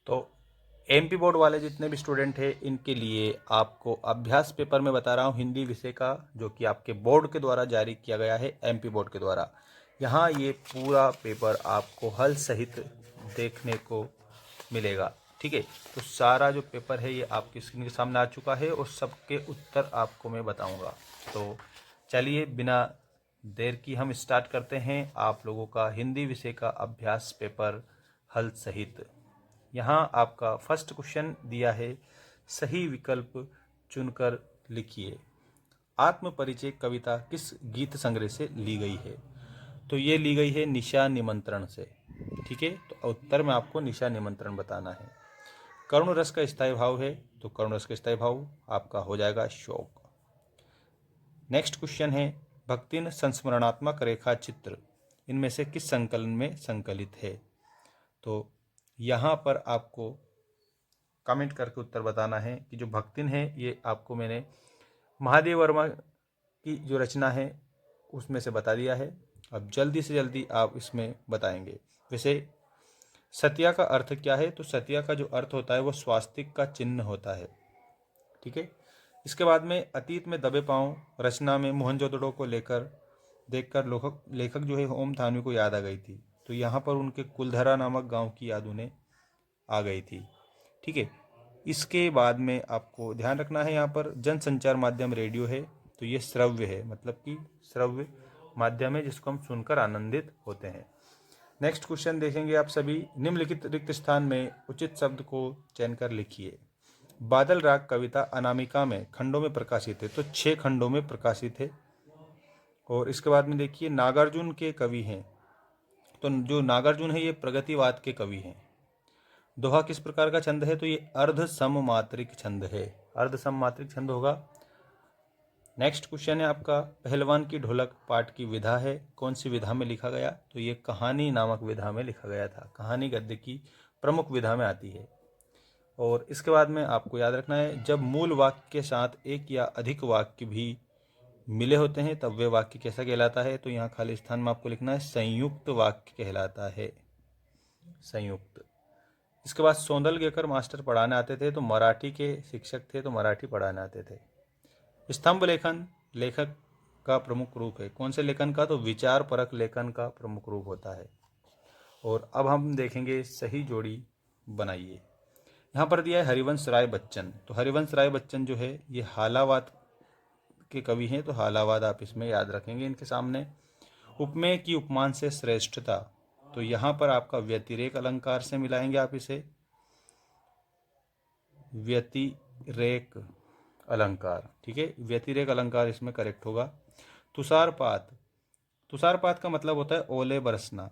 तो MP board वाले जितने भी स्टूडेंट हैं इनके लिए आपको अभ्यास पेपर में बता रहा हूँ हिंदी विषय का, जो कि आपके बोर्ड के द्वारा जारी किया गया है, एमपी बोर्ड के द्वारा। यहाँ ये पूरा पेपर आपको हल सहित देखने को मिलेगा। ठीक है, तो सारा जो पेपर है ये आपकी स्क्रीन के सामने आ चुका है और सबके उत्तर आपको मैं बताऊंगा। तो चलिए बिना देर की हम स्टार्ट करते हैं आप लोगों का हिंदी विषय का अभ्यास पेपर हल सहित। यहाँ आपका फर्स्ट क्वेश्चन दिया है, सही विकल्प चुनकर लिखिए। आत्म परिचय कविता किस गीत संग्रह से ली गई है? तो ये ली गई है निशा निमंत्रण से। ठीक है, तो उत्तर में आपको निशा निमंत्रण बताना है। करुण रस का स्थायी भाव है, तो करुण रस का स्थायी भाव आपका हो जाएगा शोक। नेक्स्ट क्वेश्चन है, भक्तिन संस्मरणात्मक रेखा चित्र इनमें से किस संकलन में संकलित है? तो यहाँ पर आपको कमेंट करके उत्तर बताना है कि जो भक्तिन है ये आपको मैंने महादेव वर्मा की जो रचना है उसमें से बता दिया है। अब जल्दी से जल्दी आप इसमें बताएंगे। वैसे सतिया का अर्थ क्या है? तो सतिया का जो अर्थ होता है वो स्वास्तिक का चिन्ह होता है। ठीक है, इसके बाद में अतीत में दबे पांव रचना में मोहनजोदड़ो को लेकर देखकर लेखक जो है ओम थानवी को याद आ गई थी। तो यहाँ पर उनके कुलधरा नामक गांव की याद उन्हें आ गई थी। ठीक है, इसके बाद में आपको ध्यान रखना है, यहाँ पर जन संचार माध्यम रेडियो है, तो ये श्रव्य है, मतलब कि श्रव्य माध्यम है जिसको हम सुनकर आनंदित होते हैं। नेक्स्ट क्वेश्चन देखेंगे आप सभी। निम्नलिखित रिक्त स्थान में उचित शब्द को चयन कर लिखिए। बादल राग कविता अनामिका में खंडों में प्रकाशित है, तो 6 खंडों में प्रकाशित है। और इसके बाद में देखिए नागार्जुन के कवि हैं, तो जो नागार्जुन है ये प्रगतिवाद के कवि हैं। दोहा किस प्रकार का छंद है? तो ये अर्ध सममात्रिक छंद है, अर्ध सममात्रिक छंद होगा। नेक्स्ट क्वेश्चन है आपका, पहलवान की ढोलक पाठ की विधा है, कौन सी विधा में लिखा गया? तो ये कहानी नामक विधा में लिखा गया था। कहानी गद्य की प्रमुख विधा में आती है। और इसके बाद में आपको याद रखना है, जब मूल वाक्य के साथ एक या अधिक वाक्य भी मिले होते हैं तब वे वाक्य कैसा कहलाता है? तो यहाँ खाली स्थान में आपको लिखना है संयुक्त वाक्य कहलाता है, संयुक्त। इसके बाद सौंदलगेकर मास्टर पढ़ाने आते थे, तो मराठी के शिक्षक थे, तो मराठी पढ़ाने आते थे। स्तंभ लेखन लेखक का प्रमुख रूप है, कौन से लेखन का? तो विचार परक लेखन का प्रमुख रूप होता है। और अब हम देखेंगे सही जोड़ी बनाइए। यहाँ पर दिया है हरिवंश राय बच्चन, तो हरिवंश राय बच्चन जो है ये हालावाद के कवि हैं, तो हालावाद आप इसमें याद रखेंगे इनके सामने। उपमेय की उपमान से श्रेष्ठता, तो यहाँ पर आपका व्यतिरेक अलंकार से मिलाएंगे आप इसे, व्यतिरेक अलंकार। ठीक है, व्यतिरेक अलंकार इसमें करेक्ट होगा। तुषारपात, तुषारपात का मतलब होता है ओले बरसना,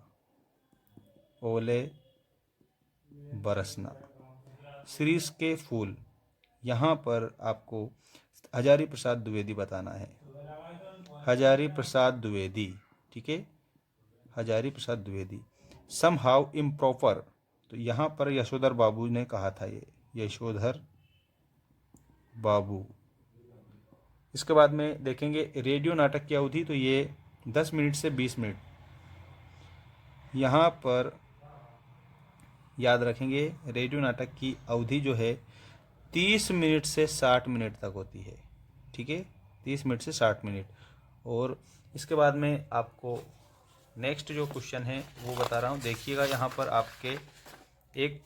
ओले बरसना। शीरीष के फूल, यहाँ पर आपको हजारी प्रसाद द्विवेदी बताना है, हजारी प्रसाद द्विवेदी। ठीक है, Hazari Prasad Dwivedi. Some how improper, तो यहाँ पर यशोधर बाबू ने कहा था, ये यशोधर बाबू। इसके बाद में देखेंगे रेडियो नाटक की अवधि, तो ये 10 मिनट से 20 मिनट। यहाँ पर याद रखेंगे रेडियो नाटक की अवधि जो है 30 मिनट से 60 मिनट तक होती है। ठीक है, 30 मिनट से 60 मिनट। और इसके बाद में आपको नेक्स्ट जो क्वेश्चन है वो बता रहा हूँ, देखिएगा यहाँ पर आपके एक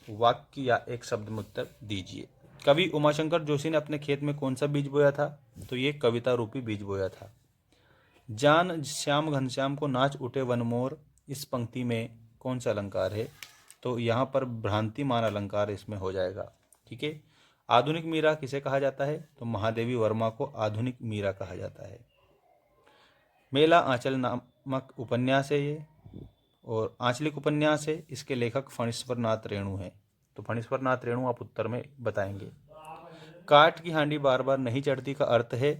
वाक्य या एक शब्द में उत्तर दीजिए। कवि उमाशंकर जोशी ने अपने खेत में कौन सा बीज बोया था? तो ये कविता रूपी बीज बोया था। जान श्याम घनश्याम को नाच उठे वनमोर, इस पंक्ति में कौन सा अलंकार है? तो यहाँ पर भ्रांतिमान अलंकार इसमें हो जाएगा। ठीक है, आधुनिक मीरा किसे कहा जाता है? तो महादेवी वर्मा को आधुनिक मीरा कहा जाता है। मेला आंचल नामक उपन्यास है ये, और आंचलिक उपन्यास है, इसके लेखक फणीश्वर नाथ रेणु हैं। तो फणीश्वर नाथ रेणु आप उत्तर में बताएंगे। काट की हांडी बार बार नहीं चढ़ती का अर्थ है,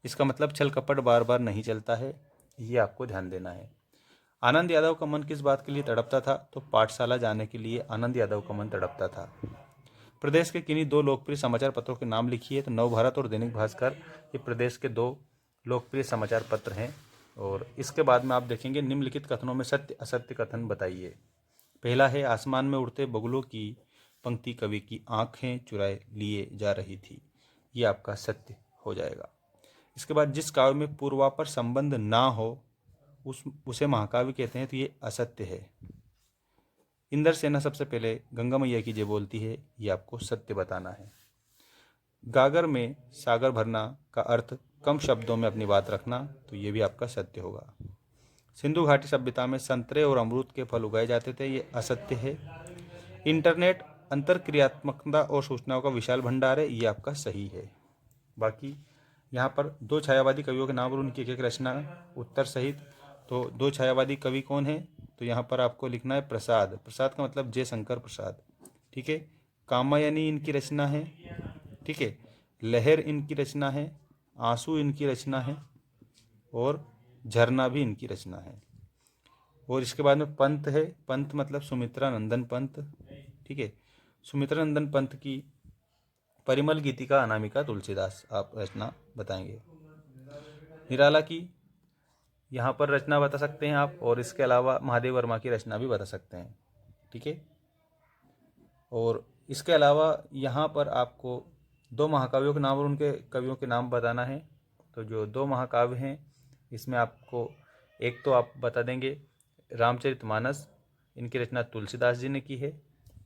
इसका मतलब छल कपट बार बार नहीं चलता है, ये आपको ध्यान देना है। आनंद यादव का मन किस बात के लिए तड़पता था? तो पाठशाला जाने के लिए आनंद यादव का मन तड़पता था। प्रदेश के किन्हीं 2 लोकप्रिय समाचार पत्रों के नाम लिखिए। तो नवभारत और दैनिक भास्कर ये प्रदेश के 2 लोकप्रिय समाचार पत्र हैं। और इसके बाद में आप देखेंगे निम्नलिखित कथनों में सत्य असत्य कथन बताइए। पहला है, आसमान में उड़ते बगुलों की पंक्ति कवि की आंखें चुराए लिए जा रही थी। ये आपका सत्य हो जाएगा। इसके बाद, जिस काव्य में पूर्वापर संबंध ना हो उसे महाकाव्य कहते हैं, तो ये असत्य है। इंद्र सेना सबसे पहले गंगा मैया की जय बोलती है, ये आपको सत्य बताना है। गागर में सागर भरना का अर्थ कम शब्दों में अपनी बात रखना, तो ये भी आपका सत्य होगा। सिंधु घाटी सभ्यता में संतरे और अमरूद के फल उगाए जाते थे, ये असत्य है। इंटरनेट अंतरक्रियात्मकता और सूचनाओं का विशाल भंडार है, ये आपका सही है। बाकी यहाँ पर दो छायावादी कवियों के नाम और उनकी एक एक रचना उत्तर सहित। तो दो छायावादी कवि कौन है, तो यहाँ पर आपको लिखना है प्रसाद। प्रसाद का मतलब जयशंकर प्रसाद, ठीक है। कामायनी इनकी रचना है, ठीक है। लहर इनकी रचना है, आंसू इनकी रचना है, और झरना भी इनकी रचना है। और इसके बाद में पंत है, पंत मतलब सुमित्रा नंदन पंत, ठीक है। सुमित्रा नंदन पंत की परिमल गीतिका अनामिका तुलसीदास आप रचना बताएंगे। निराला की यहाँ पर रचना बता सकते हैं आप, और इसके अलावा महादेव वर्मा की रचना भी बता सकते हैं, ठीक है। और इसके अलावा यहाँ पर आपको दो महाकाव्यों के नाम और उनके कवियों के नाम बताना है। तो जो दो महाकाव्य हैं, इसमें आपको एक तो आप बता देंगे रामचरितमानस, इनकी रचना तुलसीदास जी ने की है।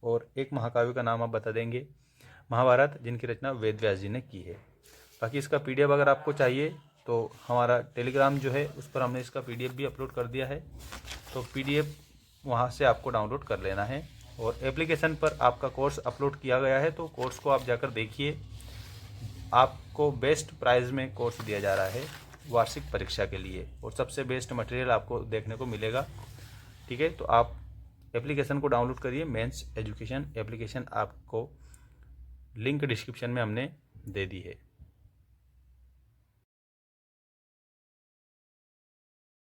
और एक महाकाव्य का नाम आप बता देंगे महाभारत, जिनकी रचना वेद व्यास जी ने की है। बाकी इसका पीडीएफ अगर आपको चाहिए तो हमारा टेलीग्राम जो है उस पर हमने इसका पीडीएफ भी अपलोड कर दिया है, तो पीडीएफ वहाँ से आपको डाउनलोड कर लेना है। और एप्लीकेशन पर आपका कोर्स अपलोड किया गया है, तो कोर्स को आप जाकर देखिए। आपको बेस्ट प्राइस में कोर्स दिया जा रहा है वार्षिक परीक्षा के लिए, और सबसे बेस्ट मटेरियल आपको देखने को मिलेगा, ठीक है। तो आप एप्लीकेशन को डाउनलोड करिए, मेंस एजुकेशन एप्लीकेशन। आपको लिंक डिस्क्रिप्शन में हमने दे दी है।